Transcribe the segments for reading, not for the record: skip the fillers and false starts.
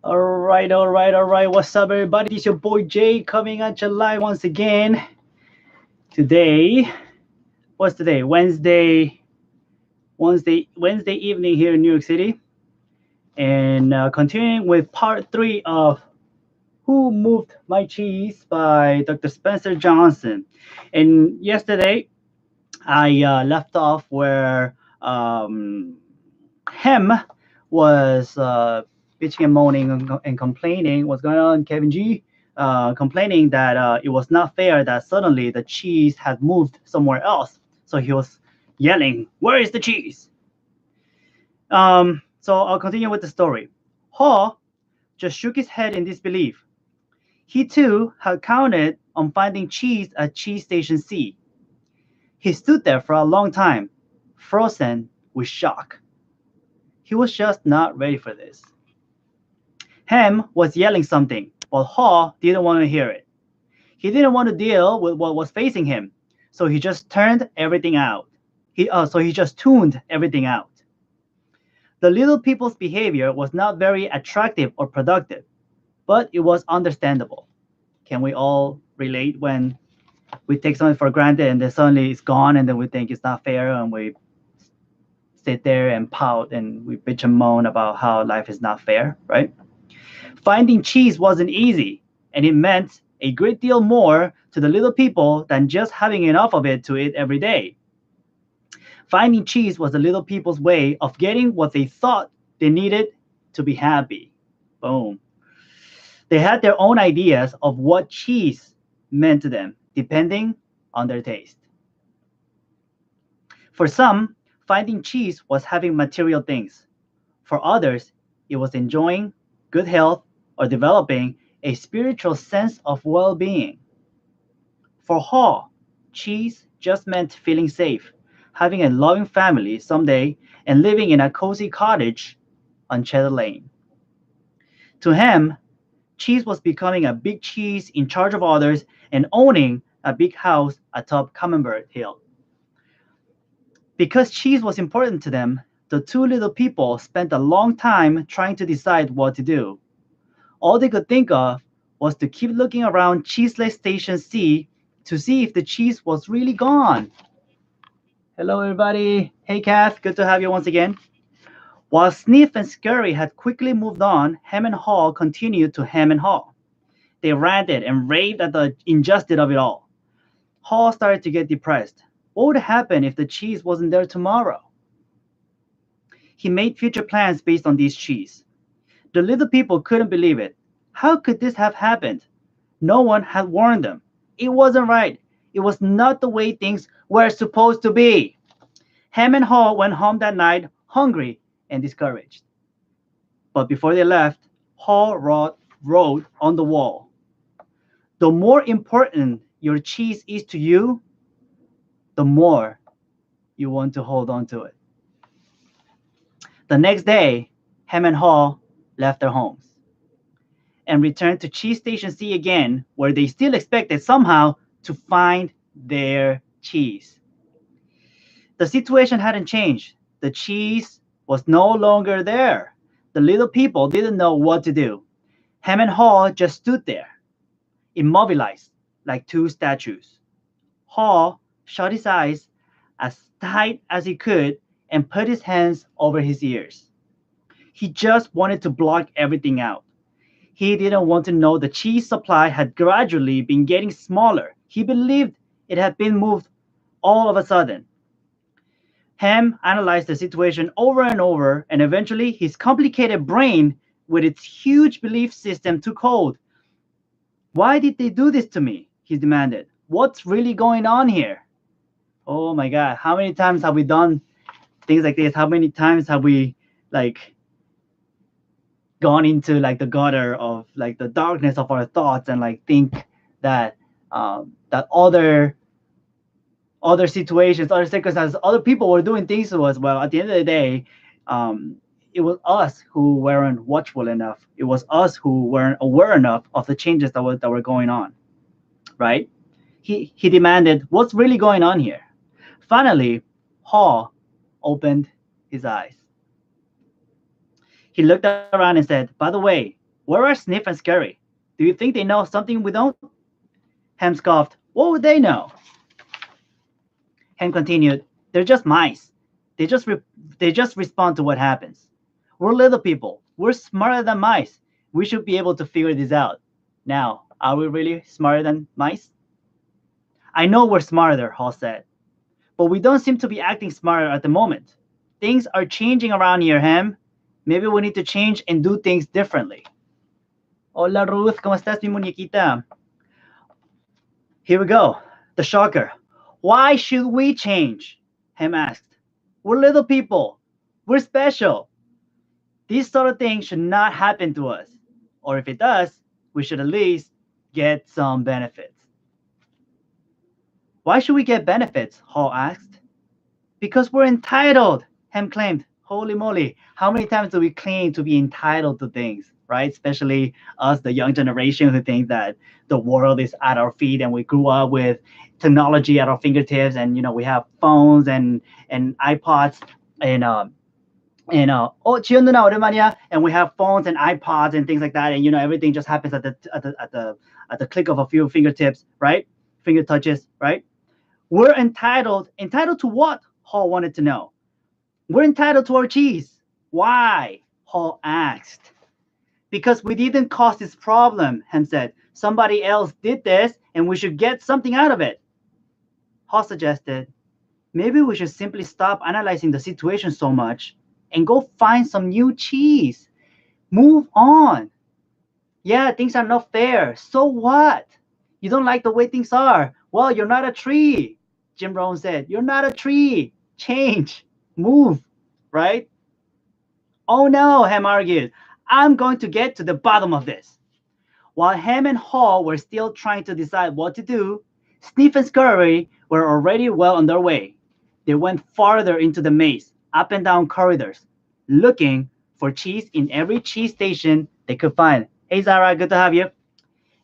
All right. What's up, everybody? This is your boy Jay coming at you live once again. Today, what's today? Wednesday evening here in New York City, and continuing with part three of "Who Moved My Cheese" by Dr. Spencer Johnson. And yesterday, I left off where him was bitching and moaning and complaining what's going on. Kevin G complaining that it was not fair that suddenly the cheese had moved somewhere else. So he was yelling, "Where is the cheese?" So I'll continue with the story. Hall just shook his head in disbelief. He too had counted on finding cheese at Cheese Station C. He stood there for a long time, frozen with shock. He was just not ready for this. Ham was yelling something, but Hall didn't want to hear it. He didn't want to deal with what was facing him, so he just turned everything out. So he just tuned everything out. The little people's behavior was not very attractive or productive, but it was understandable. Can we all relate when we take something for granted and then suddenly it's gone and then we think it's not fair and we sit there and pout and we bitch and moan about how life is not fair, right? Finding cheese wasn't easy, and it meant a great deal more to the little people than just having enough of it to eat every day. Finding cheese was the little people's way of getting what they thought they needed to be happy. Boom. They had their own ideas of what cheese meant to them, depending on their taste. For some, finding cheese was having material things. For others, it was enjoying good health or developing a spiritual sense of well being. For Hall, cheese just meant feeling safe, having a loving family someday, and living in a cozy cottage on Cheddar Lane. To him, cheese was becoming a big cheese in charge of others and owning a big house atop Camembert Hill. Because cheese was important to them, the two little people spent a long time trying to decide what to do. All they could think of was to keep looking around Cheeseless Station C to see if the cheese was really gone. Hello, everybody. Hey, Kath. Good to have you once again. While Sniff and Scurry had quickly moved on, Ham and Hall continued to ham and haw. They ranted and raved at the injustice of it all. Hall started to get depressed. What would happen if the cheese wasn't there tomorrow? He made future plans based on these cheese. The little people couldn't believe it. How could this have happened? No one had warned them. It wasn't right. It was not the way things were supposed to be. Ham and Hall went home that night hungry and discouraged. But before they left, Hall wrote on the wall, "The more important your cheese is to you, the more you want to hold on to it." The next day, Ham and Hall left their homes and returned to Cheese Station C again, where they still expected somehow to find their cheese. The situation hadn't changed. The cheese was no longer there. The little people didn't know what to do. Ham and Hall just stood there, immobilized like two statues. Hall shut his eyes as tight as he could and put his hands over his ears. He just wanted to block everything out. He didn't want to know the cheese supply had gradually been getting smaller. He believed it had been moved all of a sudden. Ham analyzed the situation over and over, and eventually his complicated brain, with its huge belief system, took hold. "Why did they do this to me?" he demanded. "What's really going on here?" Oh my God, how many times have we done things like this? How many times have we like gone into like the gutter of like the darkness of our thoughts and like think that that other situations, other circumstances, other people were doing things to us. Well, at the end of the day, it was us who weren't watchful enough. It was us who weren't aware enough of the changes that were going on, right? He demanded, "What's really going on here?" Finally, Hall opened his eyes. He looked around and said, "By the way, Where are Sniff and Scurry? Do you think they know something we don't? Ham scoffed. What would they know? Ham continued, they're just mice. They just respond to what happens. We're little people. We're smarter than mice. We should be able to figure this out. Now, are we really smarter than mice? I know we're smarter, Hall said, but we don't seem to be acting smarter at the moment. Things are changing around here, Ham. Maybe we need to change and do things differently. Hola Ruth, ¿cómo estás, mi muñequita? Here we go. The shocker. Why should we change? Ham asked. We're little people. We're special. These sort of things should not happen to us. Or if it does, we should at least get some benefits. Why should we get benefits? Hall asked. Because we're entitled, Ham claimed. Holy moly, how many times do we claim to be entitled to things, right? Especially us, the young generation who think that the world is at our feet and we grew up with technology at our fingertips and, we have phones and iPods and, oh, chill 누나 오랜만이야. And we have phones and iPods and things like that. And, everything just happens at the click of a few fingertips, right? Finger touches, right? We're entitled. Entitled to what? Hall wanted to know. We're entitled to our cheese. Why? Hall asked. Because we didn't cause this problem, Ham said. Somebody else did this, and we should get something out of it. Hall suggested, maybe we should simply stop analyzing the situation so much and go find some new cheese. Move on. Yeah, things are not fair. So what? You don't like the way things are. Well, you're not a tree. Jim Rohn said, you're not a tree. Change. Move. Right? Oh no, Ham argued. I'm going to get to the bottom of this. While Ham and Hall were still trying to decide what to do, Sniff and Scurry were already well on their way. They went farther into the maze, up and down corridors, looking for cheese in every cheese station they could find. Hey Zara, good to have you.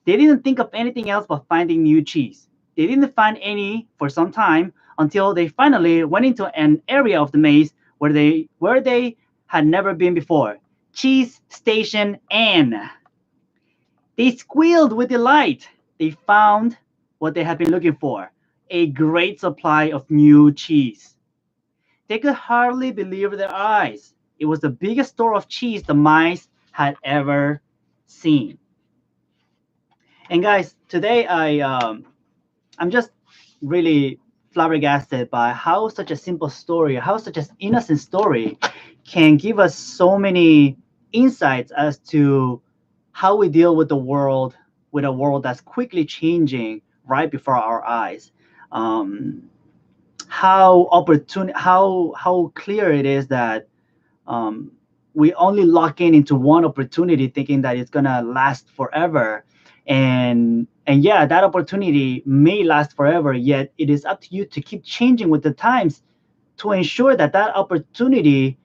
They didn't think of anything else but finding new cheese. They didn't find any for some time until they finally went into an area of the maze where they had never been before. Cheese Station N. They squealed with delight. They found what they had been looking for, a great supply of new cheese. They could hardly believe their eyes. It was the biggest store of cheese the mice had ever seen. And guys, today I'm just really flabbergasted by how such a simple story, how such an innocent story can give us so many insights as to how we deal with the world, with a world that's quickly changing right before our eyes. How clear it is that we only lock into one opportunity thinking that it's gonna last forever, and yeah, that opportunity may last forever, yet it is up to you to keep changing with the times to ensure that that opportunity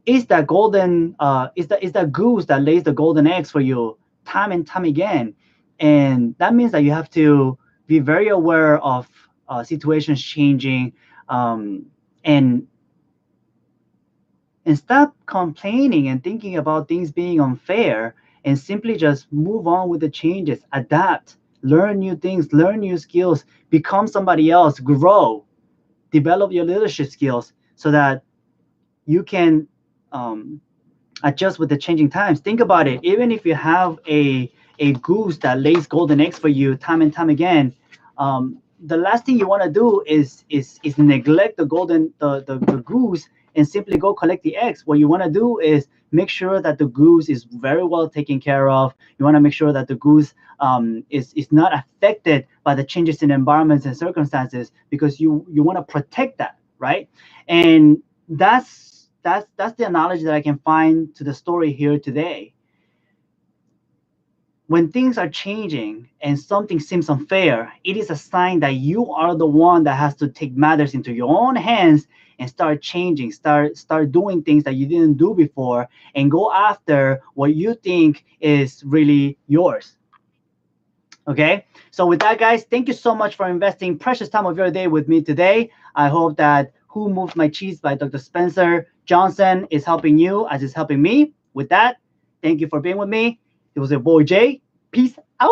is that golden is that goose that lays the golden eggs for you time and time again. And that means that you have to be very aware of situations changing, and stop complaining and thinking about things being unfair, and simply just move on with the changes, adapt, learn new things, learn new skills, become somebody else, grow, develop your leadership skills so that you can adjust with the changing times. Think about it. Even if you have a goose that lays golden eggs for you time and time again, the last thing you want to do is neglect the goose and simply go collect the eggs. What you want to do is make sure that the goose is very well taken care of. You want to make sure that the goose is not affected by the changes in environments and circumstances, because you want to protect that, right? And that's the analogy that I can find to the story here today. When things are changing and something seems unfair, it is a sign that you are the one that has to take matters into your own hands and start changing, start doing things that you didn't do before, and go after what you think is really yours. Okay, so with that, guys, thank you so much for investing precious time of your day with me today. I hope that Who Moved My Cheese by Dr. Spencer Johnson is helping you as it's helping me. With that, thank you for being with me. It was your boy Jay. Peace out.